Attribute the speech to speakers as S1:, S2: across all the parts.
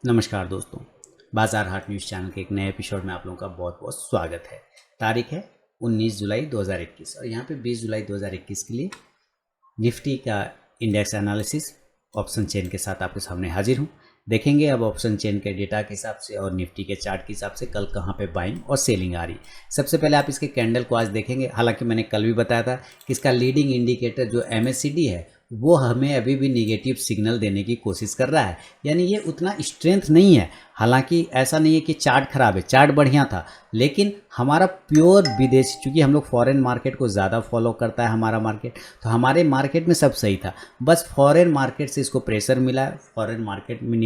S1: नमस्कार दोस्तों। बाजार हाट न्यूज़ चैनल के एक नए एपिसोड में आप लोगों का बहुत बहुत स्वागत है। तारीख है 19 जुलाई 2021 और यहाँ पे 20 जुलाई 2021 के लिए निफ्टी का इंडेक्स एनालिसिस ऑप्शन चेन के साथ आपके सामने हाजिर हूँ। देखेंगे अब ऑप्शन चेन के डेटा के हिसाब से और निफ्टी के चार्ट के हिसाब से कल कहाँ पे बाइंग और सेलिंग आ रही। सबसे पहले आप इसके कैंडल को आज देखेंगे। हालांकि मैंने कल भी बताया था कि इसका लीडिंग इंडिकेटर जो MACD है वो हमें अभी भी निगेटिव सिग्नल देने की कोशिश कर रहा है, यानी ये उतना स्ट्रेंथ नहीं है। हालांकि ऐसा नहीं है कि चार्ट खराब है, चार्ट बढ़िया था, लेकिन हमारा प्योर विदेशी, चूंकि हम लोग फॉरेन मार्केट को ज़्यादा फॉलो करता है हमारा मार्केट, तो हमारे मार्केट में सब सही था। बस फॉरेन मार्केट से इसको प्रेशर मिला है, फॉरेन मार्केट में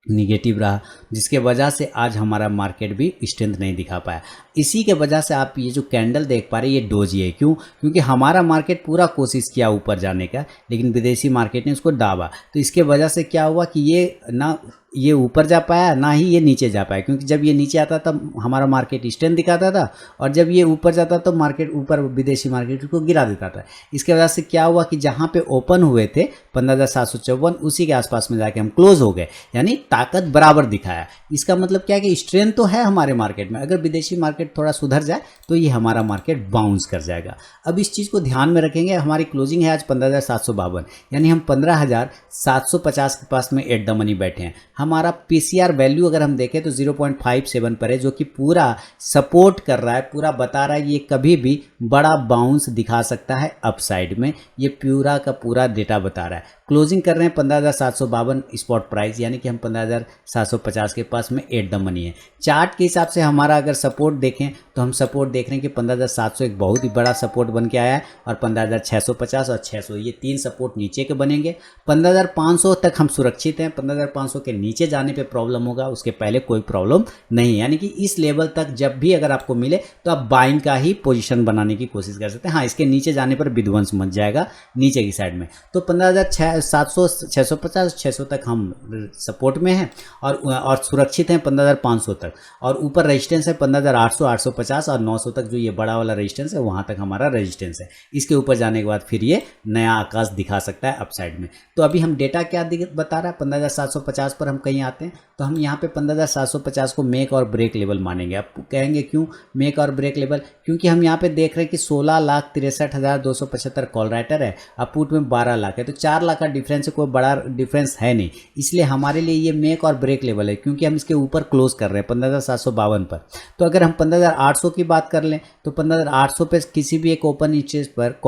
S1: निगेटिव रहा, जिसके वजह से आज हमारा मार्केट भी स्ट्रेंथ नहीं दिखा पाया। इसी के वजह से आप ये जो कैंडल देख पा रहे हैं ये डोजी है। क्यों? क्योंकि हमारा मार्केट पूरा कोशिश किया ऊपर जाने का, लेकिन विदेशी मार्केट ने उसको दाबा। तो इसके वजह से क्या हुआ कि ये ना ये ऊपर जा पाया ना ही ये नीचे जा पाया, क्योंकि जब ये नीचे आता तब हमारा मार्केट स्ट्रेंथ दिखाता था और जब ये ऊपर जाता तो मार्केट ऊपर विदेशी मार्केट को गिरा देता था। इसके वजह से क्या हुआ कि जहाँ पे ओपन हुए थे 15,754 उसी के आसपास में जाके हम क्लोज हो गए, यानी ताकत बराबर दिखाया। इसका मतलब क्या है कि स्ट्रेंथ तो है हमारे मार्केट में, अगर विदेशी मार्केट थोड़ा सुधर जाए तो ये हमारा मार्केट बाउंस कर जाएगा। अब इस चीज़ को ध्यान में रखेंगे। हमारी क्लोजिंग है आज 15,752, यानी हम 15,750 के पास में एट द मनी बैठे हैं। हमारा PCR वैल्यू अगर हम देखें तो 0.57 पर है, जो कि पूरा सपोर्ट कर रहा है, पूरा बता रहा है ये कभी भी बड़ा बाउंस दिखा सकता है अपसाइड में। ये पूरा का पूरा डेटा बता रहा है। क्लोजिंग कर रहे हैं 15,752 स्पॉट प्राइस, यानी कि हम 15,750 के पास में एट द मनी है। चार्ट के हिसाब से हमारा अगर सपोर्ट देखें तो हम सपोर्ट देख रहे हैं कि 15,700 एक बहुत ही बड़ा सपोर्ट बन के आया है और 15,650 और 600 ये तीन सपोर्ट नीचे के बनेंगे। 15,500 तक हम सुरक्षित हैं। 15,500 के नीचे जाने पे प्रॉब्लम होगा, उसके पहले कोई प्रॉब्लम नहीं। यानी कि इस लेवल तक जब भी अगर आपको मिले तो आप बाइंग का ही पोजीशन बनाने की कोशिश कर सकते हैं। हाँ, इसके नीचे जाने पर विध्वंस मच जाएगा नीचे की साइड में। तो 15,700 650 600 तक हम सपोर्ट में हैं और सुरक्षित हैं 15,500 तक, और ऊपर रेजिस्टेंस है 15,800 850 और 900 तक, जो ये बड़ा वाला रेजिस्टेंस है वहाँ तक हमारा रेजिस्टेंस है। इसके ऊपर जाने के बाद फिर ये नया आकाश दिखा सकता है अपसाइड में। तो अभी हम डेटा क्या बता रहा है, 15,750 पर हम कहीं आते हैं तो हम यहाँ पे 15,750 को मेक और ब्रेक लेवल मानेंगे। आप कहेंगे क्यों मेक और ब्रेक लेवल? क्योंकि हम यहाँ पे देख रहे हैं कि 16,63,275 कॉल राइटर है, अब पुट में 12 लाख है, तो 4 लाख का डिफरेंस है, कोई बड़ा डिफरेंस है नहीं। इसलिए हमारे लिए ये मेक और ब्रेक लेवल है, क्योंकि हम इसके ऊपर क्लोज कर रहे हैं 15,752 पर। तो अगर हम 15,800 की बात कर लें तो 15,800 पे किसी भी एक ओपन स्टेज पर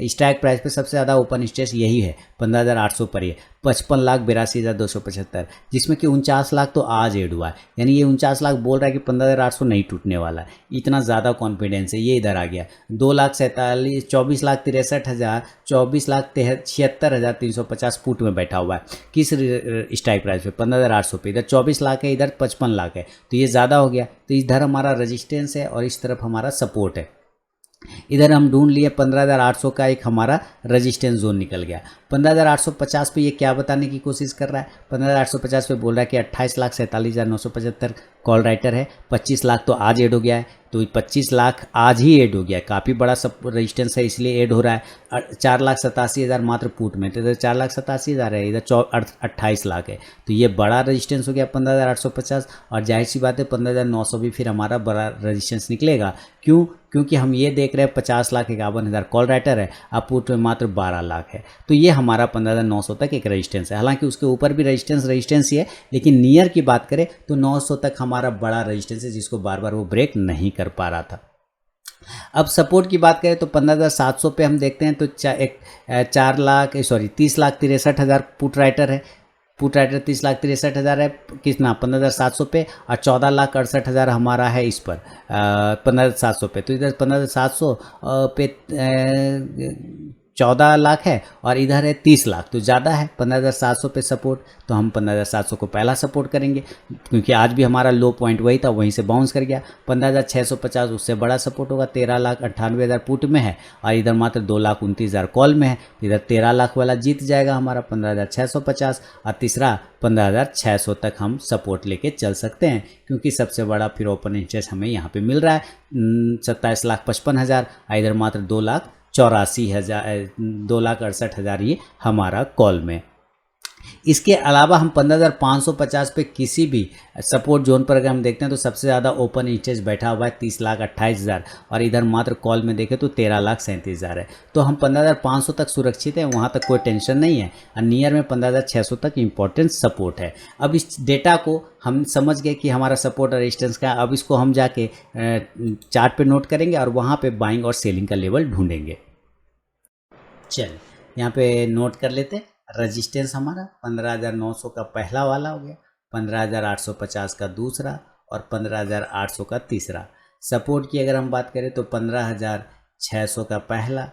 S1: स्ट्राइक प्राइस पे सबसे ज़्यादा ओपन स्टेज यही है, 15,800 पर ही है, 55,82,275, जिसमें कि 49 लाख तो आज ऐड हुआ है। यानी ये 49 लाख बोल रहा है कि 15,800 नहीं टूटने वाला है, इतना ज़्यादा कॉन्फिडेंस है। ये इधर आ गया 24,63,000 24,76,350 फुट में बैठा हुआ है। किस स्ट्राइक प्राइस पे? 15,800 पे। इधर 24 लाख है, इधर 55 लाख है, तो ये ज़्यादा हो गया। तो इधर हमारा रजिस्टेंस है और इस तरफ हमारा सपोर्ट है। इधर हम ढूंढ लिए 15,800 का एक हमारा रेजिस्टेंस जोन निकल गया। 15,850 पे ये क्या बताने की कोशिश कर रहा है? 15,850 पे बोल रहा है कि 28,47,975 कॉल राइटर है, 25 लाख तो आज ऐड हो गया है, तो 25 लाख आज ही ऐड हो गया है, काफ़ी बड़ा सब रजिस्टेंस है इसलिए ऐड हो रहा है। 4,87,000 मात्र पुट में, तो इधर 4,87,000 है, इधर 28 लाख है, तो ये बड़ा रजिस्टेंस हो गया 15,850। और जाहिर सी बात है 15,900 भी फिर हमारा बड़ा रजिस्टेंस निकलेगा। क्यों? क्योंकि हम ये देख रहे हैं 50,51,000 कॉल राइटर है, अब पुट में मात्र 12 लाख है, तो ये हमारा 15,900 तक एक रेजिस्टेंस है। हालांकि उसके ऊपर भी रेजिस्टेंस ही है, लेकिन नियर की बात करें तो 900 तक हमारा बड़ा रेजिस्टेंस है, जिसको बार बार वो ब्रेक नहीं कर पा रहा था। अब सपोर्ट की बात करें तो 15,700 पे हम देखते हैं तो 30,63,000 पुट राइटर है, पुट राइटर 30,63,000 है, कितना 15,700 पे, और 14,68,000 हमारा है इस पर 15,700 पे। तो इधर 15,700 पे 14 लाख है और इधर है 30 लाख, तो ज़्यादा है 15,700 पे सपोर्ट। तो हम 15,700 को पहला सपोर्ट करेंगे, क्योंकि आज भी हमारा लो पॉइंट वही था, वहीं से बाउंस कर गया। 15,650 उससे बड़ा सपोर्ट होगा, 13,98,000 पुट में है और इधर मात्र 2,29,000 कॉल में है, तो इधर 13 लाख वाला जीत जाएगा हमारा 15,650, और तीसरा 15,600 तक हम सपोर्ट लेके चल सकते हैं, क्योंकि सबसे बड़ा फिर ओपन इंटरेस्ट हमें यहाँ पे मिल रहा है 27,55,000, इधर मात्र 2,68,000 ये हमारा कॉल में। इसके अलावा हम 15,550 पे किसी भी सपोर्ट जोन पर अगर हम देखते हैं तो सबसे ज़्यादा ओपन इंटरेस्ट बैठा हुआ है 30,28,000 और इधर मात्र कॉल में देखें तो 13,37,000 है। तो हम 15,500 तक सुरक्षित हैं, वहाँ तक कोई टेंशन नहीं है और नियर में 15,600 तक इम्पोर्टेंट सपोर्ट है। अब इस डेटा को हम समझ गए कि हमारा सपोर्ट और रेजिस्टेंस का, अब इसको हम जाके चार्ट पे नोट करेंगे और वहाँ पे बाइंग और सेलिंग का लेवल ढूंढेंगे। चल यहाँ पे नोट कर लेते हैं। रजिस्टेंस हमारा 15,900 का पहला वाला हो गया, 15,850 का दूसरा और 15,800 का तीसरा। सपोर्ट की अगर हम बात करें तो 15,600 का पहला,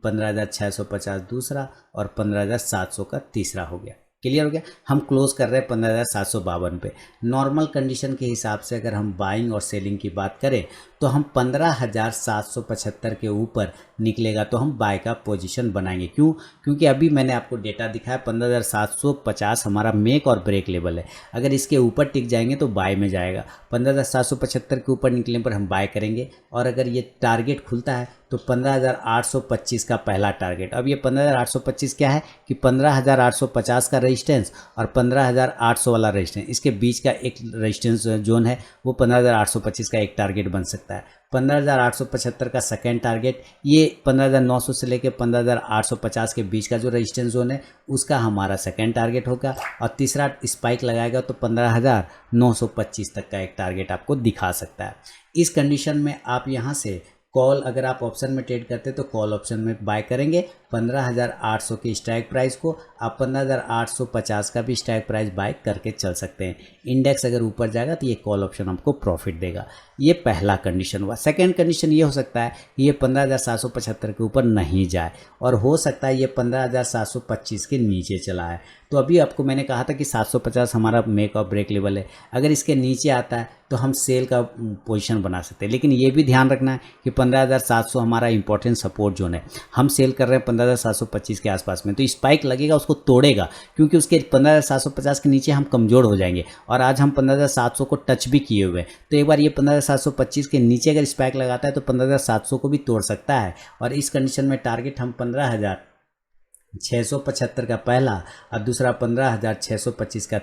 S1: 15,650 दूसरा और 15,700 का तीसरा हो गया। क्लियर हो गया। हम क्लोज कर रहे हैं 15,752 पे। नॉर्मल कंडीशन के हिसाब से अगर हम बाइंग और सेलिंग की बात करें तो हम 15,775 के ऊपर निकलेगा तो हम बाय का पोजीशन बनाएंगे। क्यों? क्योंकि अभी मैंने आपको डेटा दिखाया 15,750 हमारा मेक और ब्रेक लेवल है। अगर इसके ऊपर टिक जाएंगे तो बाय में जाएगा, 15,775 के ऊपर निकलने पर हम बाय करेंगे। और अगर ये टारगेट खुलता है तो 15,825 का पहला टारगेट। अब ये 15,825 क्या है कि 15,850 का रेजिस्टेंस और 15,800 वाला रेजिस्टेंस, इसके बीच का एक रेजिस्टेंस जोन है, वो 15,825 का एक टारगेट बन सकता है। 15,875 का सेकेंड टारगेट, ये 15,900 से लेकर 15,850 के बीच का जो रेजिस्टेंस जोन है उसका हमारा सेकेंड टारगेट होगा। और तीसरा स्पाइक लगाएगा तो 15,925 तक का एक टारगेट आपको दिखा सकता है। इस कंडीशन में आप यहाँ से कॉल, अगर आप ऑप्शन में ट्रेड करते हैं तो कॉल ऑप्शन में बाय करेंगे 15,800 के स्ट्राइक प्राइस को। आप 15,850 का भी स्ट्राइक प्राइस बाय करके चल सकते हैं। इंडेक्स अगर ऊपर जाएगा तो ये कॉल ऑप्शन आपको प्रॉफिट देगा। ये पहला कंडीशन हुआ। सेकंड कंडीशन ये हो सकता है कि ये 15,775 के ऊपर नहीं जाए और हो सकता है ये 15,725 के नीचे चला है। तो अभी आपको मैंने कहा था कि 750 हमारा मेक और ब्रेक लेवल है। अगर इसके नीचे आता है तो हम सेल का पोजीशन बना सकते हैं, लेकिन ये भी ध्यान रखना है कि 15,700 हमारा इंपॉर्टेंट सपोर्ट जोन है। हम सेल कर रहे हैं 15,725 के आसपास में, तो स्पाइक लगेगा उसको तोड़ेगा, क्योंकि उसके 15,750 के नीचे हम कमज़ोर हो जाएंगे। और आज हम 15,700 को टच भी किए हुए हैं, तो एक बार ये 15,725 के नीचे अगर स्पाइक लगाता है तो 15,700 को भी तोड़ सकता है। और इस कंडीशन में टारगेट हम 15,675 का पहला और दूसरा 15,625 का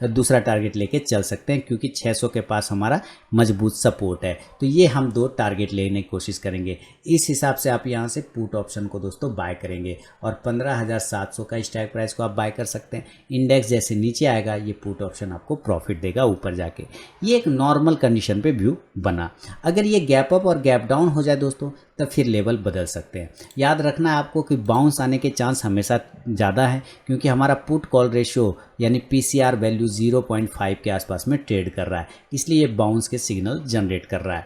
S1: दूसरा टारगेट लेके चल सकते हैं, क्योंकि 600 के पास हमारा मजबूत सपोर्ट है। तो ये हम दो टारगेट लेने की कोशिश करेंगे। इस हिसाब से आप यहाँ से पुट ऑप्शन को दोस्तों बाय करेंगे और 15,700 का स्ट्राइक प्राइस को आप बाय कर सकते हैं। इंडेक्स जैसे नीचे आएगा ये पुट ऑप्शन आपको प्रॉफिट देगा ऊपर जाके। ये एक नॉर्मल कंडीशन पे व्यू बना। अगर ये गैप अप और गैप डाउन हो जाए दोस्तों तब फिर लेवल बदल सकते हैं। याद रखना है आपको कि बाउंस आने के चांस हमेशा ज़्यादा है, क्योंकि हमारा पुट कॉल रेशियो यानी पीसीआर वैल्यू 0.5 के आसपास में ट्रेड कर रहा है, इसलिए ये बाउंस के सिग्नल जनरेट कर रहा है।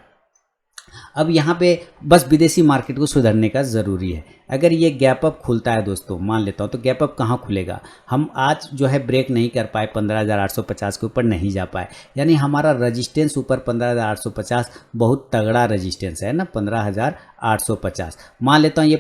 S1: अब यहाँ पे बस विदेशी मार्केट को सुधरने का ज़रूरी है। अगर ये गैप अप खुलता है दोस्तों, मान लेता हूँ, तो गैप अप कहाँ खुलेगा? हम आज जो है ब्रेक नहीं कर पाए, 15,850 के ऊपर नहीं जा पाए, यानी हमारा रजिस्टेंस ऊपर 15,850 बहुत तगड़ा रजिस्टेंस है ना, 15,850। मान लेता हूँ ये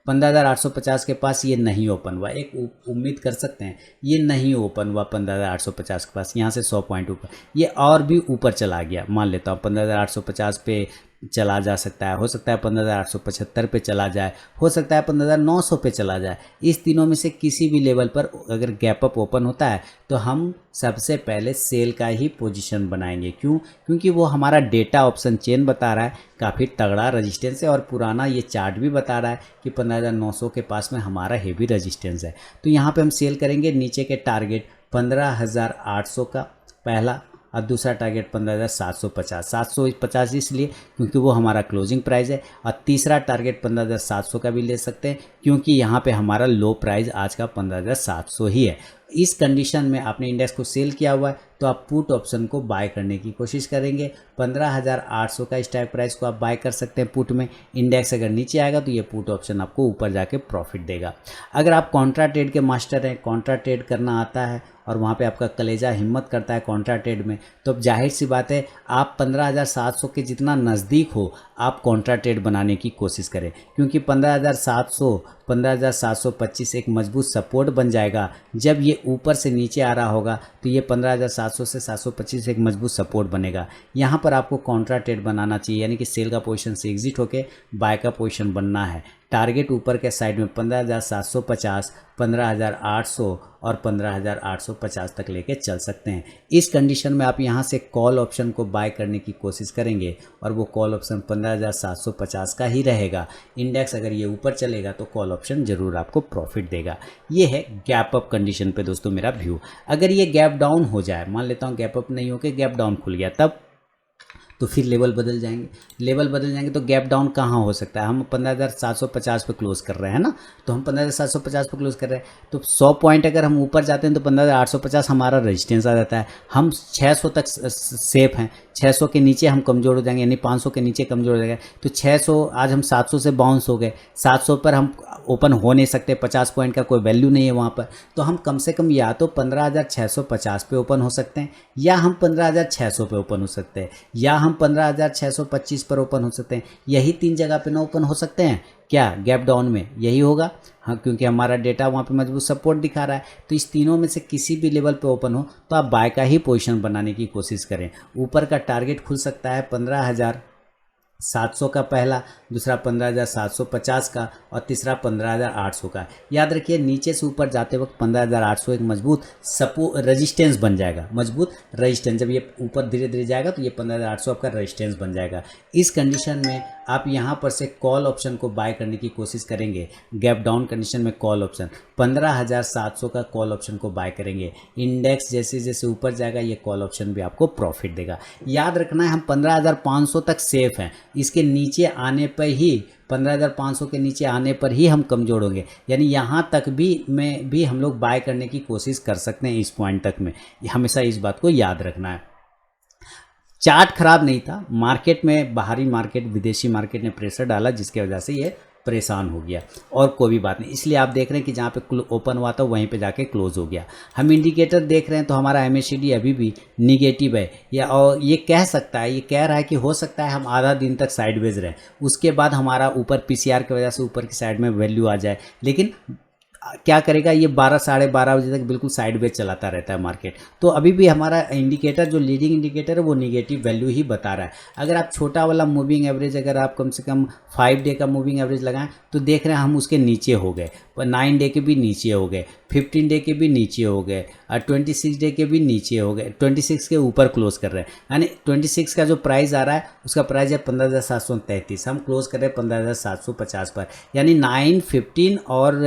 S1: 15,850 के पास ये नहीं ओपन हुआ। एक उम्मीद कर सकते हैं ये नहीं ओपन हुआ 15,850 के पास, यहाँ से 100 पॉइंट ऊपर, ये और भी ऊपर चला गया। मान लेता हूँ 15,850 पे चला जा सकता है, हो सकता है 15,875 पे चला जाए, हो सकता है 15,900 पे चला जाए। इस तीनों में से किसी भी लेवल पर अगर गैप अप ओपन होता है तो हम सबसे पहले सेल का ही पोजीशन बनाएंगे। क्यों? क्योंकि वो हमारा डेटा ऑप्शन चेन बता रहा है काफ़ी तगड़ा रजिस्टेंस है, और पुराना ये चार्ट भी बता रहा है कि 15,900 के पास में हमारा हेवी रजिस्टेंस है। तो यहाँ पे हम सेल करेंगे नीचे के टारगेट 15,800 का पहला और दूसरा टारगेट 15,750। 750 इसलिए क्योंकि वो हमारा क्लोजिंग प्राइस है, और तीसरा टारगेट 15,700 का भी ले सकते हैं, क्योंकि यहाँ पे हमारा लो प्राइस आज का 15,700 ही है। इस कंडीशन में आपने इंडेक्स को सेल किया हुआ है तो आप पुट ऑप्शन को बाय करने की कोशिश करेंगे। 15,800 का स्ट्राइक प्राइस को आप बाय कर सकते हैं पुट में। इंडेक्स अगर नीचे आएगा तो ये पुट ऑप्शन आपको ऊपर जाके प्रॉफिट देगा। अगर आप कॉन्ट्रा ट्रेड के मास्टर हैं, कॉन्ट्रा ट्रेड करना आता है और वहाँ पे आपका कलेजा हिम्मत करता है कॉन्ट्रा ट्रेड में, तो अब जाहिर सी बात है आप 15,700 के जितना नज़दीक हो आप कॉन्ट्रा ट्रेड बनाने की कोशिश करें, क्योंकि 15,700 15,725 एक मजबूत सपोर्ट बन जाएगा। जब ये ऊपर से नीचे आ रहा होगा तो ये 15,700 से 725 एक मजबूत सपोर्ट बनेगा। यहाँ पर आपको कॉन्ट्रा ट्रेड बनाना चाहिए, यानी कि सेल का पोजीशन से एग्जिट होके बाय का पोजीशन बनना है। टारगेट ऊपर के साइड में 15,750, 15,800 और 15,850 तक लेके चल सकते हैं। इस कंडीशन में आप यहाँ से कॉल ऑप्शन को बाय करने की कोशिश करेंगे और वो कॉल ऑप्शन 15,750 का ही रहेगा। इंडेक्स अगर ये ऊपर चलेगा तो कॉल ऑप्शन ज़रूर आपको प्रॉफिट देगा। ये है गैप अप कंडीशन पे दोस्तों मेरा व्यू। अगर ये गैप डाउन हो जाए, मान लेता हूँ गैप अप नहीं होकर गैप डाउन खुल गया, तब तो फिर लेवल बदल जाएंगे। लेवल बदल जाएंगे तो गैप डाउन कहाँ हो सकता है? हम 15,750 पे क्लोज कर रहे हैं ना, तो हम 15,750 पे क्लोज कर रहे हैं, तो 100 पॉइंट अगर हम ऊपर जाते हैं तो 15,850 हमारा रेजिस्टेंस आ जाता है। हम 600 तक सेफ हैं, 600 के नीचे हम कमज़ोर हो जाएंगे, यानी 500 के नीचे कमज़ोर हो जाएंगे। तो 600, आज हम 700 से बाउंस हो गए, 700 पर हम ओपन हो नहीं सकते, 50 पॉइंट का कोई वैल्यू नहीं है वहाँ पर। तो हम कम से कम या तो 15,650 पे ओपन हो सकते हैं, या हम 15,600 पे ओपन हो सकते हैं, या हम 15,625 पर ओपन हो सकते हैं। यही 3 जगह पे ना ओपन हो सकते हैं क्या गैप डाउन में? यही होगा हाँ, क्योंकि हमारा डेटा वहाँ पे मजबूत सपोर्ट दिखा रहा है। तो इस तीनों में से किसी भी लेवल पे ओपन हो तो आप बाय का ही पोजीशन बनाने की कोशिश करें। ऊपर का टारगेट खुल सकता है 15,700 का पहला, दूसरा 15,750 का और तीसरा 15,800 का। याद रखिए नीचे से ऊपर जाते वक्त 15,800 एक मजबूत रेजिस्टेंस बन जाएगा, मजबूत रेजिस्टेंस। जब ये ऊपर धीरे धीरे जाएगा तो ये 15,800 आपका रेजिस्टेंस बन जाएगा। इस कंडीशन में आप यहाँ पर से कॉल ऑप्शन को बाय करने की कोशिश करेंगे। गैप डाउन कंडीशन में कॉल ऑप्शन 15,700 का कॉल ऑप्शन को बाय करेंगे। इंडेक्स जैसे जैसे ऊपर जाएगा ये कॉल ऑप्शन भी आपको प्रॉफिट देगा। याद रखना है हम 15,500 तक सेफ हैं, इसके नीचे आने पर ही 15,500 के नीचे आने पर ही हम कमज़ोर होंगे, यानी यहाँ तक भी हम लोग बाय करने की कोशिश कर सकते हैं। इस पॉइंट तक में हमेशा इस बात को याद रखना है। चार्ट खराब नहीं था, मार्केट में बाहरी मार्केट, विदेशी मार्केट ने प्रेशर डाला जिसकी वजह से ये परेशान हो गया, और कोई भी बात नहीं। इसलिए आप देख रहे हैं कि जहाँ पे ओपन हुआ था वहीं पे जाके क्लोज हो गया। हम इंडिकेटर देख रहे हैं तो हमारा MACD अभी भी निगेटिव है, या और ये कह सकता है, ये कह रहा है कि हो सकता है हम आधा दिन तक साइडवेज रहें, उसके बाद हमारा ऊपर PCR की वजह से ऊपर की साइड में वैल्यू आ जाए। लेकिन क्या करेगा, ये 12 साढ़े 12 बजे तक बिल्कुल साइडवेज चलाता रहता है मार्केट। तो अभी भी हमारा इंडिकेटर जो लीडिंग इंडिकेटर है वो निगेटिव वैल्यू ही बता रहा है। अगर आप छोटा वाला मूविंग एवरेज, अगर आप कम से कम 5 डे का मूविंग एवरेज लगाएं तो देख रहे हैं हम उसके नीचे हो गए, 9 डे के भी नीचे हो गए, 15 डे के भी नीचे हो गए, और 26 डे के भी नीचे हो गए, 26 के ऊपर क्लोज कर रहे हैं। यानी 26 का जो प्राइस आ रहा है उसका प्राइस है 15,733, हम क्लोज कर रहे हैं 15,750 पर, यानी 915 और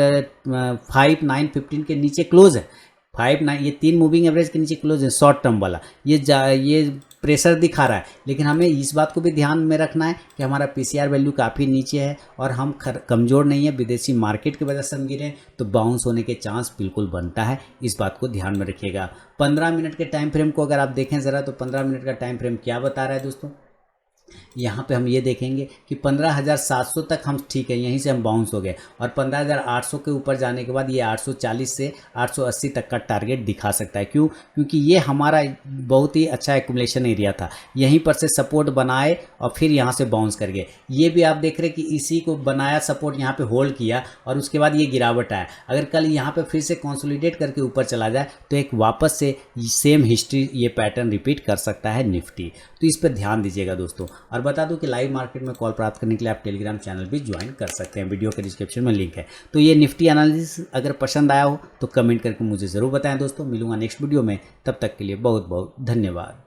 S1: 915 के नीचे क्लोज है। 5-9 ये 3 मूविंग एवरेज के नीचे क्लोज है शॉर्ट टर्म वाला। ये प्रेशर दिखा रहा है, लेकिन हमें इस बात को भी ध्यान में रखना है कि हमारा PCR वैल्यू काफ़ी नीचे है और हम कमज़ोर नहीं है। विदेशी मार्केट की वजह से हम गिरे तो बाउंस होने के चांस बिल्कुल बनता है, इस बात को ध्यान में रखिएगा। 15 मिनट के टाइम फ्रेम को अगर आप देखें ज़रा, तो 15 मिनट का टाइम फ्रेम क्या बता रहा है दोस्तों? यहाँ पे हम ये देखेंगे कि 15,700 तक हम ठीक है, यहीं से हम बाउंस हो गए, और 15,800 के ऊपर जाने के बाद ये 840 से 880 तक का टारगेट दिखा सकता है। क्यों? क्योंकि ये हमारा बहुत ही अच्छा एक्यूमुलेशन एरिया था, यहीं पर से सपोर्ट बनाए और फिर यहाँ से बाउंस कर गए। ये भी आप देख रहे हैं कि इसी को बनाया सपोर्ट, यहाँ पे होल्ड किया और उसके बाद ये गिरावट आया। अगर कल यहाँ पे फिर से कंसोलिडेट करके ऊपर चला जाए तो एक वापस से सेम हिस्ट्री, ये पैटर्न रिपीट कर सकता है निफ्टी। तो इस पर ध्यान दीजिएगा दोस्तों। और बता दूं कि लाइव मार्केट में कॉल प्राप्त करने के लिए आप टेलीग्राम चैनल भी ज्वाइन कर सकते हैं, वीडियो के डिस्क्रिप्शन में लिंक है। तो ये निफ्टी एनालिसिस अगर पसंद आया हो तो कमेंट करके मुझे ज़रूर बताएं दोस्तों। मिलूंगा नेक्स्ट वीडियो में, तब तक के लिए बहुत बहुत धन्यवाद।